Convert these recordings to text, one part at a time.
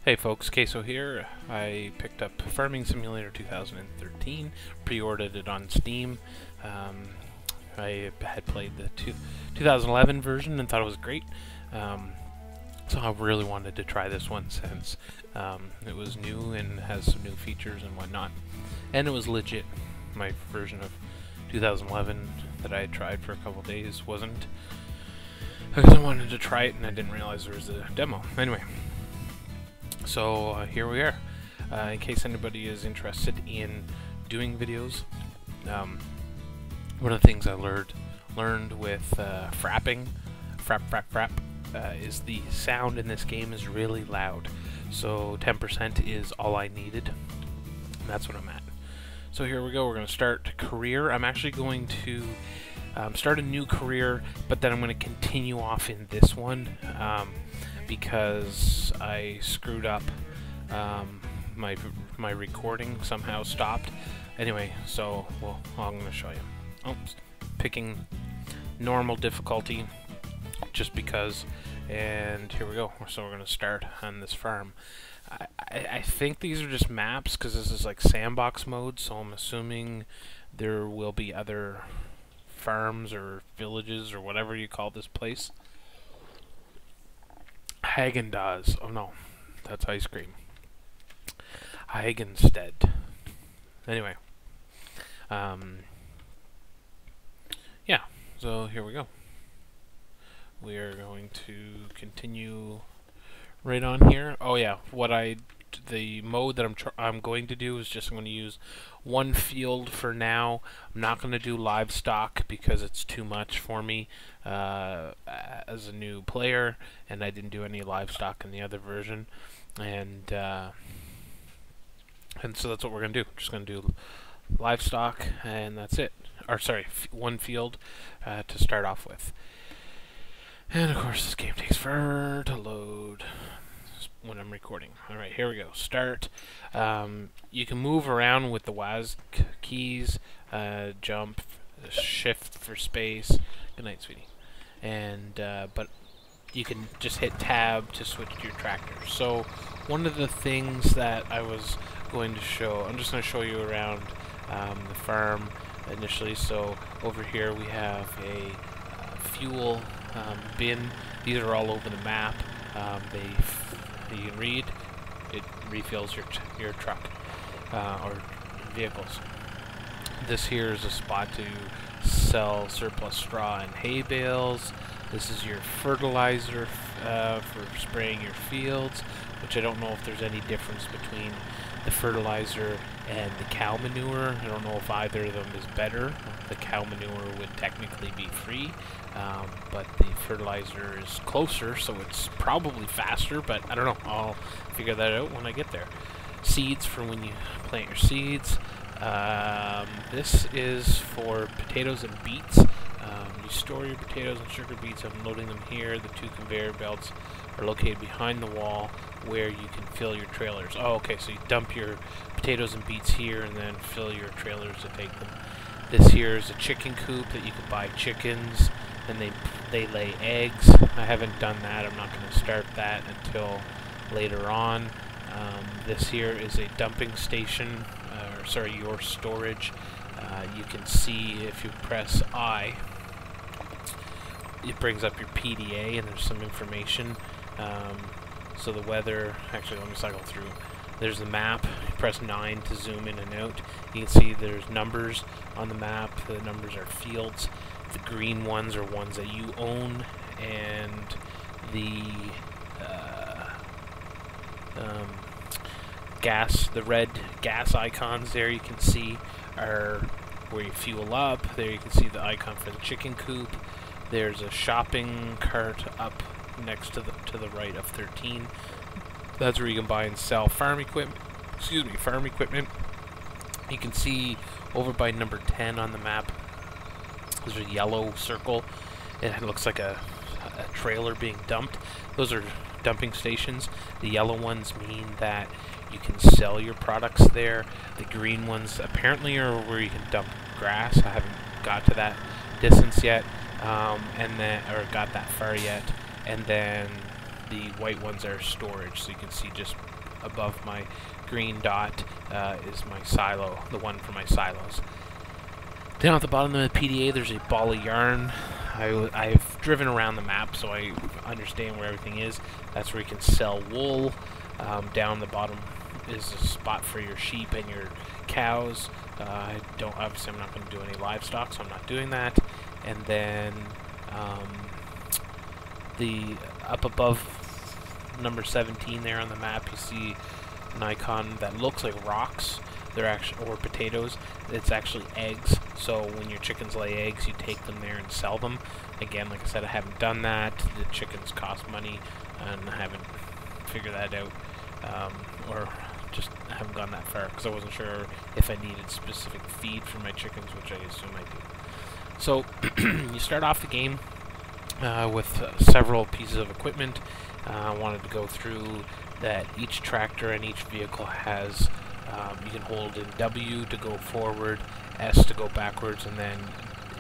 Hey folks, Queso here. I picked up Farming Simulator 2013, pre-ordered it on Steam. I had played the 2011 version and thought it was great. So I really wanted to try this one since it was new and has some new features and whatnot. And it was legit. My version of 2011 that I had tried for a couple days wasn't, because I wanted to try it and I didn't realize there was a demo. Anyway. So here we are. In case anybody is interested in doing videos, one of the things I learned with frapping, frap, is the sound in this game is really loud. So 10% is all I needed, and that's what I'm at. So here we go. We're going to start career. I'm actually going to start a new career, but then I'm going to continue off in this one. Because I screwed up, my recording somehow stopped. Anyway, so I'm going to show you. Oh, picking normal difficulty, just because. And here we go. So we're going to start on this farm. I think these are just maps because this is like sandbox mode. So I'm assuming there will be other farms or villages or whatever you call this place. Häagen-Dazs. Oh no, that's ice cream. Häagen-Stead. Anyway, yeah. So here we go. We are going to continue right on here. Oh yeah, the mode that I'm going to do is just I'm going to use one field for now. I'm not going to do livestock because it's too much for me as a new player, and I didn't do any livestock in the other version, and so that's what we're going to do. Just going to do livestock, and that's it. Or sorry, one field to start off with. And of course, this game takes forever to load when I'm recording. Alright, here we go. Start. You can move around with the WASD keys, jump, shift for space. Good night, sweetie. And but you can just hit tab to switch to your tractor. So one of the things that I was going to show, I'm just going to show you around the farm initially. So over here we have a fuel bin. These are all over the map. You can read, it refills your truck or vehicles. This here is a spot to sell surplus straw and hay bales. This is your fertilizer for spraying your fields, which I don't know if there's any difference between the fertilizer and the cow manure. I don't know if either of them is better. The cow manure would technically be free, but the fertilizer is closer, so it's probably faster, but I don't know. I'll figure that out when I get there. Seeds for when you plant your seeds. This is for potatoes and beets. You store your potatoes and sugar beets. I'm loading them here. The two conveyor belts are located behind the wall where you can fill your trailers. Oh, okay, so you dump your potatoes and beets here and then fill your trailers to take them. This here is a chicken coop that you can buy chickens, and they lay eggs. I haven't done that. I'm not going to start that until later on. This here is a dumping station, or sorry, your storage. You can see if you press I, it brings up your PDA and there's some information. So the weather, actually let me cycle through. There's the map. You press 9 to zoom in and out. You can see there's numbers on the map. The numbers are fields. The green ones are ones that you own, and the the red gas icons there you can see are where you fuel up. There you can see the icon for the chicken coop. There's a shopping cart up next to the right of 13. That's where you can buy and sell farm equipment. Excuse me, farm equipment. You can see over by number 10 on the map, there's a yellow circle. It looks like a trailer being dumped. Those are dumping stations. The yellow ones mean that you can sell your products there. The green ones apparently are where you can dump grass. I haven't got to that distance yet, or got that far yet. And then the white ones are storage. So you can see just above my green dot is my silo, the one for my silos. Down at the bottom of the PDA, there's a ball of yarn. I've driven around the map, so I understand where everything is. That's where you can sell wool. Down the bottom is a spot for your sheep and your cows. Obviously I'm not going to do any livestock, so I'm not doing that. And then up above number 17 there on the map, you see an icon that looks like rocks. They're actually, or potatoes. It's actually eggs. So when your chickens lay eggs, you take them there and sell them. Again, like I said, I haven't done that. The chickens cost money, and I haven't figured that out, or just haven't gone that far because I wasn't sure if I needed specific feed for my chickens, which I assume I do. So you start off the game with several pieces of equipment. I wanted to go through that each tractor and each vehicle has. You can hold in W to go forward, S to go backwards, and then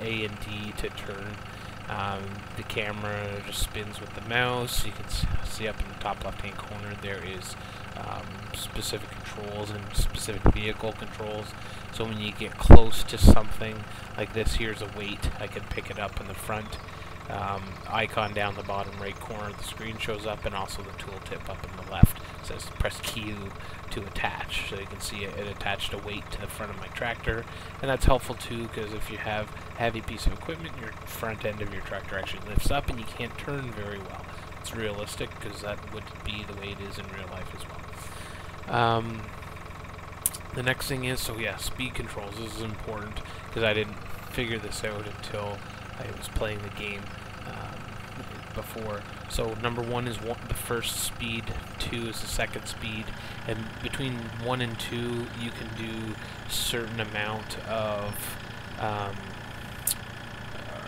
A and D to turn. The camera just spins with the mouse. You can see up in the top left-hand corner there is specific controls and specific vehicle controls. So when you get close to something like this, here's a weight. I can pick it up in the front. Icon down the bottom right corner of the screen shows up, and also the tooltip up in the left says press Q to attach. So you can see it attached a weight to the front of my tractor, and that's helpful too because if you have a heavy piece of equipment, your front end of your tractor actually lifts up and you can't turn very well. It's realistic because that would be the way it is in real life as well. The next thing is, so yeah, speed controls. This is important because I didn't figure this out until I was playing the game before. So number 1 is the first speed, 2 is the second speed, and between 1 and 2 you can do certain amount of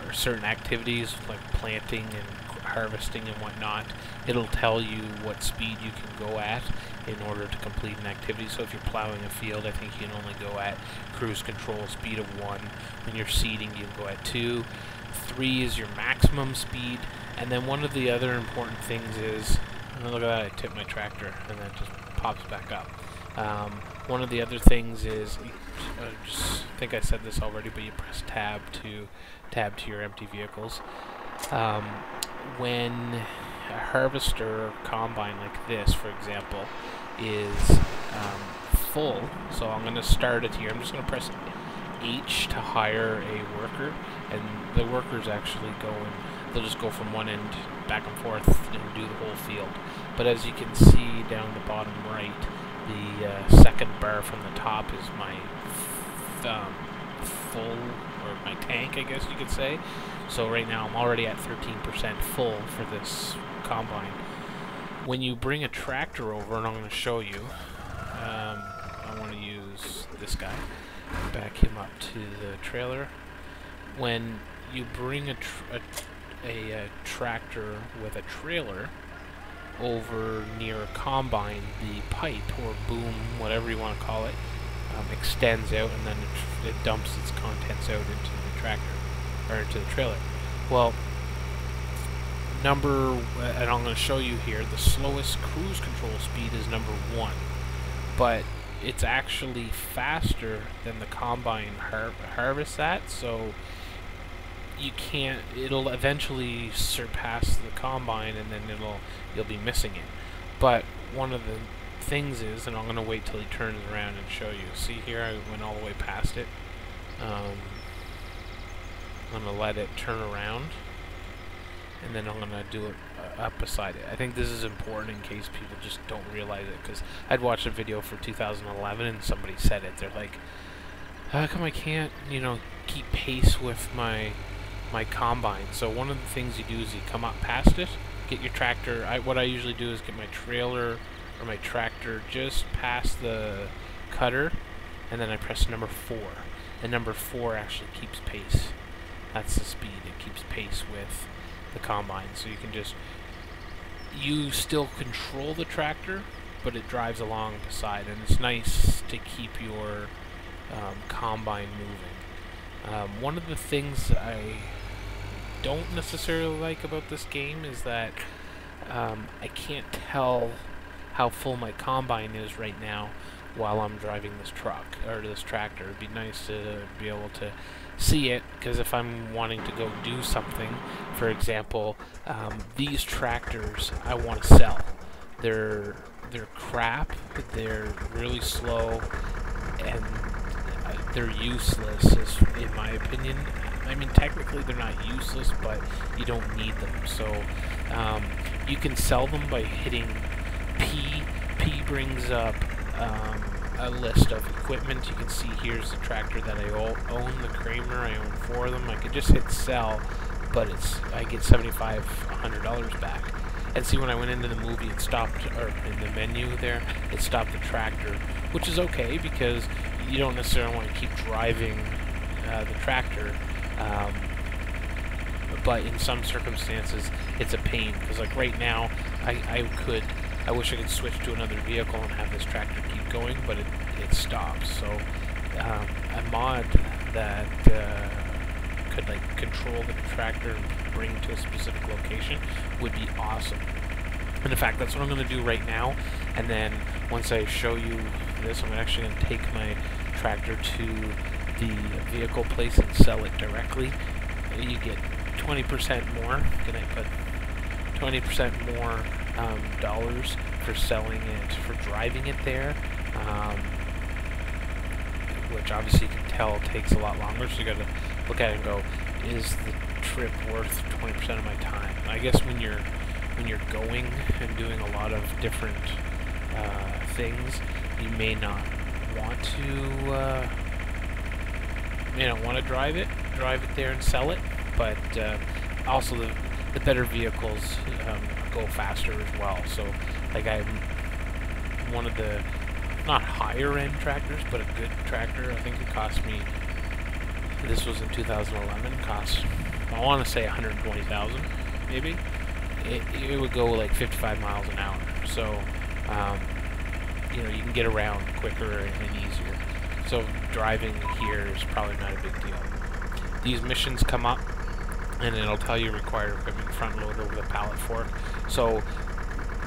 or certain activities like planting and harvesting and whatnot. It'll tell you what speed you can go at in order to complete an activity. So if you're plowing a field, I think you can only go at cruise control speed of 1. When you're seeding, you can go at 2. 3 is your maximum speed. And then one of the other important things is, look at that, I tipped my tractor and then it just pops back up. One of the other things is, I think I said this already, but you press tab to your empty vehicles. When a harvester or combine like this, for example, is full, so I'm going to start it here. I'm just going to press H to hire a worker, and the workers actually they'll just go from one end back and forth and do the whole field. But as you can see down the bottom right, the second bar from the top is my full, or my tank, I guess you could say. So right now I'm already at 13% full for this combine. When you bring a tractor over, and I'm going to show you, I want to use this guy, back him up to the trailer. When you bring a tractor with a trailer over near a combine, the pipe or boom, whatever you want to call it, extends out, and then it dumps its contents out into the tractor or into the trailer. Well, and I'm going to show you here, the slowest cruise control speed is number 1, but it's actually faster than the combine harvests at, so it'll eventually surpass the combine, and then you'll be missing it. But one of the things is, and I'm going to wait till he turns around and show you. See here, I went all the way past it. I'm going to let it turn around, and then I'm going to do it up beside it. I think this is important in case people just don't realize it, because I'd watched a video for 2011 and somebody said it. They're like, how come I can't, keep pace with my combine? So one of the things you do is you come up past it, get your tractor. What I usually do is get my trailer or my tractor just past the cutter, and then I press number 4. And number 4 actually keeps pace. That's the speed. It keeps pace with the combine. So you still control the tractor, but it drives along beside, and it's nice to keep your combine moving. One of the things I don't necessarily like about this game is that I can't tell how full my combine is right now while I'm driving this truck or this tractor. It'd be nice to be able to see it, because if I'm wanting to go do something, for example, these tractors I want to sell. They're crap. They're really slow, and they're useless, in my opinion. I mean, technically they're not useless, but you don't need them. So you can sell them by hitting P. P brings up a list of equipment. You can see here's the tractor that I own, the Kramer. I own 4 of them. I could just hit sell, but I get $7,500 back. And see, when I went into the movie, it stopped, or in the menu there, it stopped the tractor, which is okay because you don't necessarily want to keep driving the tractor. But in some circumstances, it's a pain, because like right now, I wish I could switch to another vehicle and have this tractor keep going, but it stops. So a mod that could like control the tractor and bring to a specific location would be awesome. And in fact, that's what I'm going to do right now. And then once I show you this, I'm actually going to take my tractor to the vehicle place and sell it directly. You get 20% more. Can I put 20% more dollars for selling it, for driving it there? Which obviously you can tell takes a lot longer, so you got to look at it and go, is the trip worth 20% of my time? I guess when you're going and doing a lot of different things, you may not want to drive it there and sell it, but also the better vehicles go faster as well. So like I'm one of the not higher end tractors, but a good tractor. I think it cost me, this was in 2011, cost, I want to say 120,000 maybe. It would go like 55 miles an hour, so you can get around quicker and easier. So driving here is probably not a big deal. These missions come up, and it'll tell you required equipment, front loader with a pallet fork. So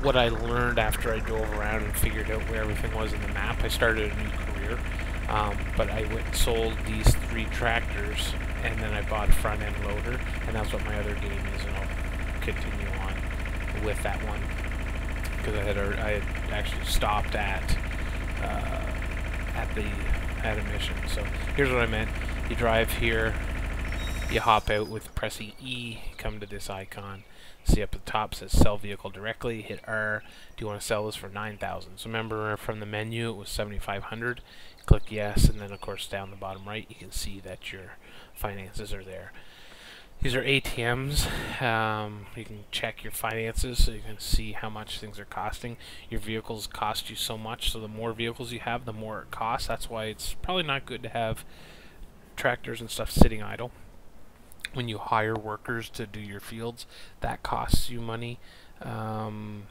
what I learned after I drove around and figured out where everything was in the map, I started a new career. But I went and sold these 3 tractors, and then I bought a front end loader, and that's what my other game is, and I'll continue on with that one, because I had actually stopped at a mission. So here's what I meant. You drive here, you hop out with pressing E, come to this icon. See up at the top says sell vehicle directly, hit R. Do you want to sell this for 9,000? So remember from the menu it was 7,500. Click yes, and then of course down the bottom right you can see that your finances are there. These are ATMs. You can check your finances so you can see how much things are costing. Your vehicles cost you so much, so the more vehicles you have, the more it costs. That's why it's probably not good to have tractors and stuff sitting idle. When you hire workers to do your fields, that costs you money. So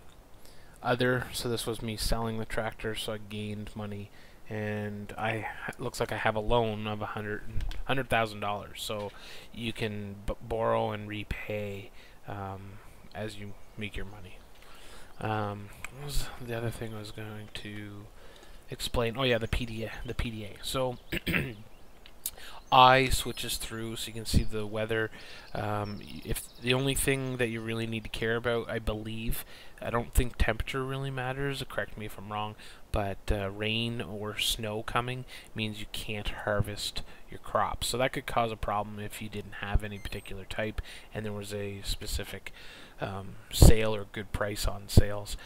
this was me selling the tractor, so I gained money, and it looks like I have a loan of $100,000. So you can borrow and repay as you make your money. What was the other thing I was going to explain? Oh yeah, the PDA. So I switches through so you can see the weather. If the only thing that you really need to care about, I believe, I don't think temperature really matters, correct me if I'm wrong, but rain or snow coming means you can't harvest your crops. So that could cause a problem if you didn't have any particular type and there was a specific sale or good price on sales.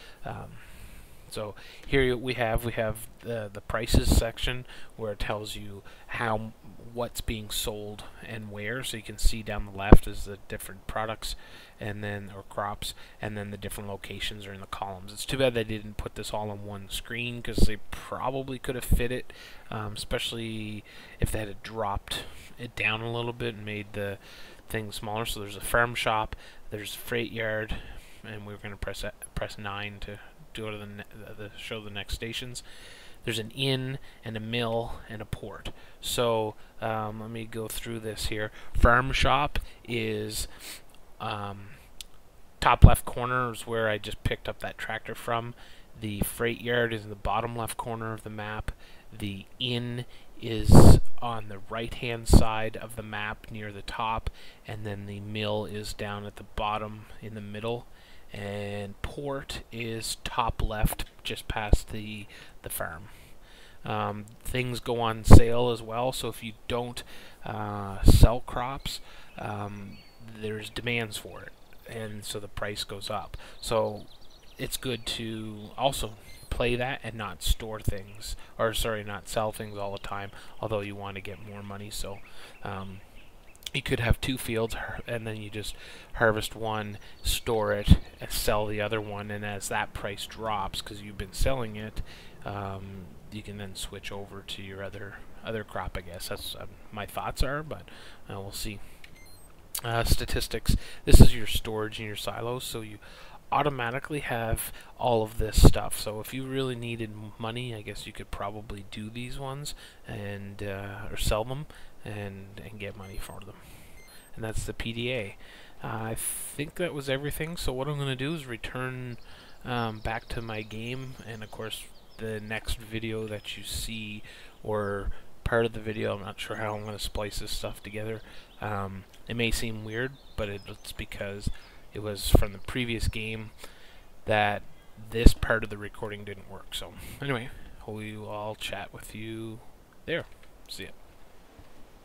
So here we have the prices section where it tells you what's being sold and where. So you can see down the left is the different products and then or crops, and then the different locations are in the columns. It's too bad they didn't put this all on one screen, because they probably could have fit it, especially if they had dropped it down a little bit and made the thing smaller. So there's a farm shop, there's a freight yard, and we're going to press 9 to go to show the next stations. There's an inn and a mill and a port. So let me go through this here. Farm shop is top left corner is where I just picked up that tractor from. The freight yard is in the bottom left corner of the map. The inn is on the right hand side of the map near the top, and then the mill is down at the bottom in the middle, and port is top left just past the farm. Things go on sale as well, so if you don't sell crops, there's demands for it, and so the price goes up. So it's good to also play that and not store things, or sorry, not sell things all the time, although you want to get more money. So you could have 2 fields, and then you just harvest one, store it, and sell the other one, and as that price drops because you've been selling it, you can then switch over to your other crop. I guess that's my thoughts are, but we'll see. Statistics. This is your storage in your silos, so you automatically have all of this stuff. So if you really needed money, I guess you could probably do these ones and or sell them and get money for them. And that's the PDA. I think that was everything. So what I'm going to do is return back to my game, and of course the next video that you see, or part of the video, I'm not sure how I'm going to splice this stuff together. It may seem weird, but it's because it was from the previous game that this part of the recording didn't work. So anyway, I'll chat with you there. See ya.